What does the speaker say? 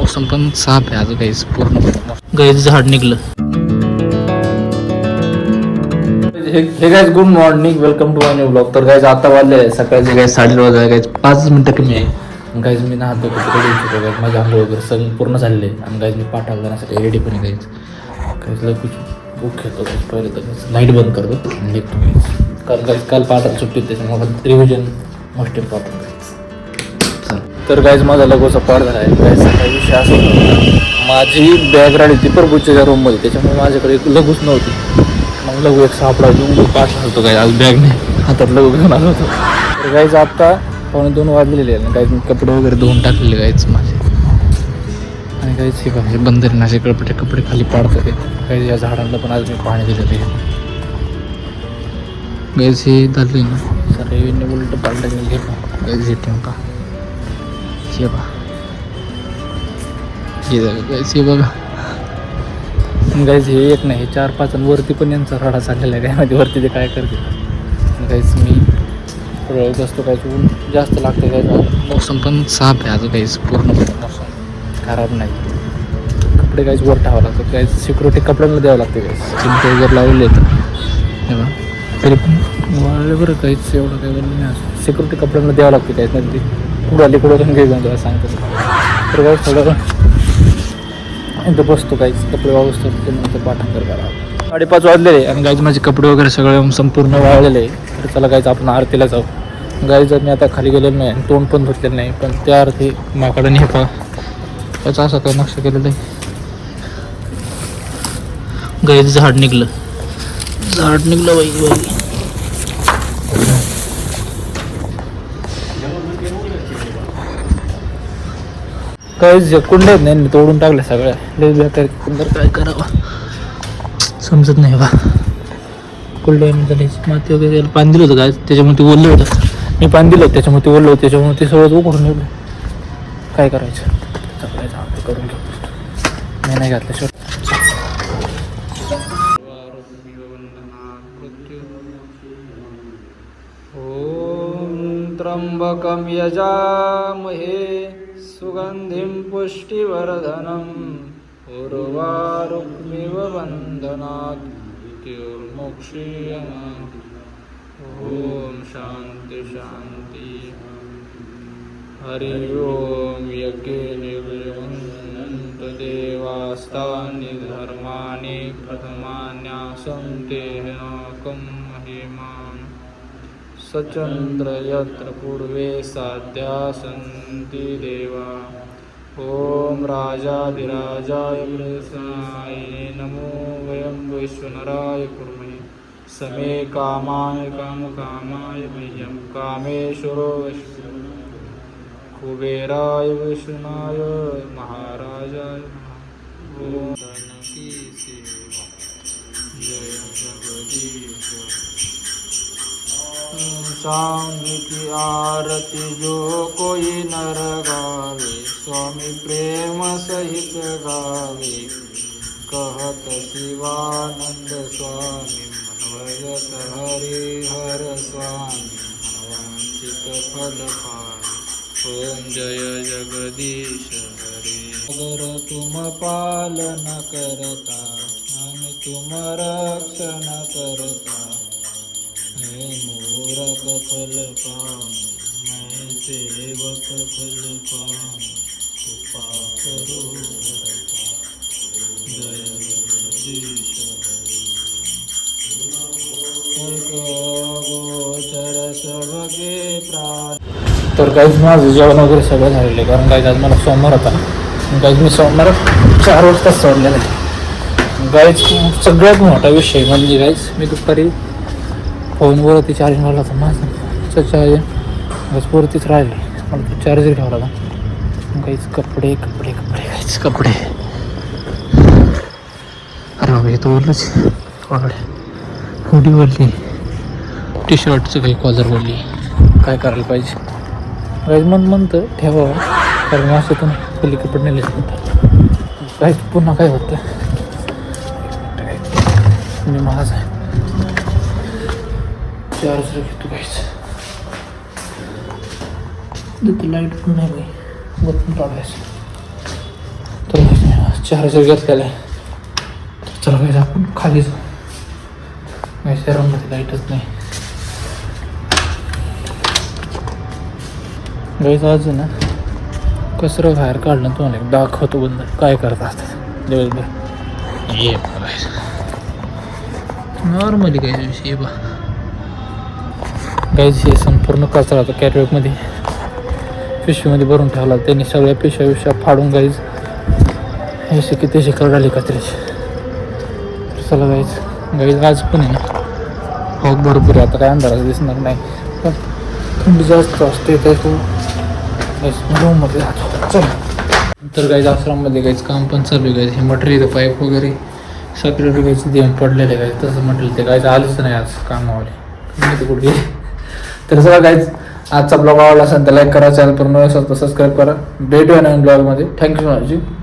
मोसम पण साफ आहे आज गाईज, पूर्ण गाईज झाड निघलं. Hey guys good morning, welcome to my new blog. तर गाईज आता वाजले सकाळचे गाईज 8:30 वाजले गाईज, 5 मिनिटं कमी आहे. गाईज मी नहातो तिकडे येऊ शकतो गाईज, माझ्या आंघोळ वगैरे सगळं पूर्ण झालेले आहे. आणि गाईज मी पाठाला जाण्यासाठी रेडी पण आहे गाईज. गाईजला कुछ बुक घेतो गाईज, पहिले तर लाईट बंद करतो आणि लिखतो गाईज. कारण गाईज काल पाठाला सुट्टी त्याच्यामुळे रिव्हिजन मोस्ट इम्पॉर्टंट गाईज. तर गाईज माझा लगोचा पाठ झाला आहे गाईज. सकाळी विषय असं होता, माझी बॅग राहिली ती परबूच्या रूममध्ये, त्याच्यामुळे माझ्याकडे एक लगूच नव्हती. मग लगू एक सापडा घेऊन पाठ होतो गाईज. आज बॅग नाही हातात लगू घेऊन आलो होतो. तर गाईज आता 1:15 वाजलेले आहे गाईज. मी कपडे वगैरे धुवून टाकलेले गाईज माझे. आणि गाईज हे बघा, बंदर नाशे कपडे खाली पाडतात ते गाईज. या झाडांना पण आज मी पाणी दिलेलं आहे गाईज. हे झालं ना सर, हे उलट पालट गेले गाईज. हे टेम्पा हे बघा, हे झालं गाईज. हे बघा गाईज, हे एक नाही, हे 4-5 आणि वरती पण यांचा राडा चाललेला आहे काय, वरती ते काय करते गाईज. मी रोज असतो गाईज, ऊन जास्त लागते गाईज. मोसम पण साफ आहे आज गाईज, पूर्णपणे मोसम खराब नाही. कपडे गाईज वर ठेवावं लागतं गाईज, सिक्युरिटी कपड्यांना द्यावं लागते गाईज. चिमटे वगैरे लावले तर हे बघा, तरी पण वाळले बरं गाईज, एवढं काही बोललं नाही. सिक्युरिटी कपड्यांना द्यावं लागते गाईज, नाही ती कुठं आली कुठं घे जाऊन सांगतो. तर गाईज थोडं इथं बसतो गाईज, कपडे वावसतो नंतर पाठांतर करावं. 5:30 वाजलेले आणि गाईज माझे कपडे वगैरे सगळे संपूर्ण वाळलेले. तर चला गाईज आपण आरतीला जाऊ. गाईज मी आता खाली गेलेलो नाही, तोंड पण धुतलेलं नाही, पण त्या आरती माकडं हे पहा त्याचा असं काही नक्ष केलेलं आहे गाईज. झाड निघलं बाई बाई. काहीच कुंड्या नाही, तोडून टाकल्या सगळ्या. लय बेकार कुंडर, काय करावं समजत नाही बा. कुंड्या माती वगैरे पाणी दिलं होतं काय, त्याच्यामुळे ते ओललं होतं. मी पाणी दिलं होतं त्याच्यामुळे ते ओललं होतं, त्याच्यामुळे ते सगळं उघडून ठेवलं. काय करायचं सगळ्याचं करून घेऊ, मी नाही घातलं शेवट. ओम त्र्यंबकं यजामहे सुगंधिं पुष्टिवर्धनम् उर्वारुकमिव बन्धनात् मृत्युर्मोक्षीयमामृतम्. ओम शांति शांति. हरि ओम. यज्ञेन देवास्तानि धर्माणि प्रथमान्यासन्ते हिनकं महिमान्. सचंद्र यत्र पूर्वे साध्या सन्ति देवा. ओम राजाधिराजाय प्रसन्नाय नमो वयं वैश्वनराय कुर्महे. समे कामाय कामकामाय मह्यं कामेश्वरो वैश्व. कुबेराय विष्णुनाय महाराजाय. ओम धनकी सेवा जय जगदीश. स्वामी की आरती जो कोई नर गावे, स्वामी प्रेम सहित गावे. कहत शिवानंद स्वामी मनवयत हरिहर स्वामी. मनवांचित फल पावे. ओम जय जगदीश हरे. अगर तुम पालन करता आणि तुम रक्षण करता, मूरख फल पाऊँ मैं सेवक फल पाऊँ. कृपा करो भरता. जय जगदीश गोचर सबके प्राण. तर काहीच माझं जेवण वगैरे सगळं झालेलं आहे, कारण काहीच आज मला सोमवार होता. काहीच मी सोमवार 4 वाजता सोडलेलं आहे गाईच. सगळ्यात मोठा विषय म्हणजे गाईच, मी दुपारी फोनवरती चार्जिंग लावला होता माझं चार्जिंग वरतीच राहिले, मला तो चार्जर घ्यावा लागला. काहीच कपडे काहीच कपडे. अरे बाबा, हे तर ओरलंच कपडे. हुडी वरली, टी शर्टचं काही कॉलर वरली. काय करायला पाहिजे काहीच म्हणतं ठेवावं, कारण असं खाली कपडे नेले काहीच. पुन्हा काय होतं मी माझं आहे चार्जर घेतो काहीच. लाईट पण नाही बाई, वरतून काढायचं. चार्जर घेतलेला आहे. चला गाईज आपण खाली जाऊ. शहरामध्ये लाईटच नाही गाईज. आज ना कसरं बाहेर काढलं तुम्हाला एक दाखवतो बंद काय करतात दिवसभर. ये नॉर्मली गाईज विषय बा गाईज. हे संपूर्ण कचरा होता कॅटवॉकमध्ये पिशवीमध्ये भरून ठेवला. त्यांनी सगळ्या पिशव्या फाडून गाईज हे किती शिकल राहिली कचऱ्याची. चला गाईज आज पण आहे ना पाऊस भरपूर आहे. आता काय अंधाराचं दिसणार नाही पण थंडी जास्त असते त्याच्यामुळे रूममध्ये राहतो. चला तर गाईज आश्रममध्ये गाईज काम पण चालू आहे गाईज. हे मटेरियल पाईप वगैरे सगळे गाईज देऊन पडलेले गाईज. तसं म्हटलं ते गाईज आलंच नाही आज कामावाले मी कुठे गेले. तर चला गाईज आजचा ब्लॉग आवडला असेल तर लाईक करा, चॅनल पर नवीन असेल तर सबस्क्राईब करा. भेटूया नवीन ब्लॉगमध्ये. Thank you so much.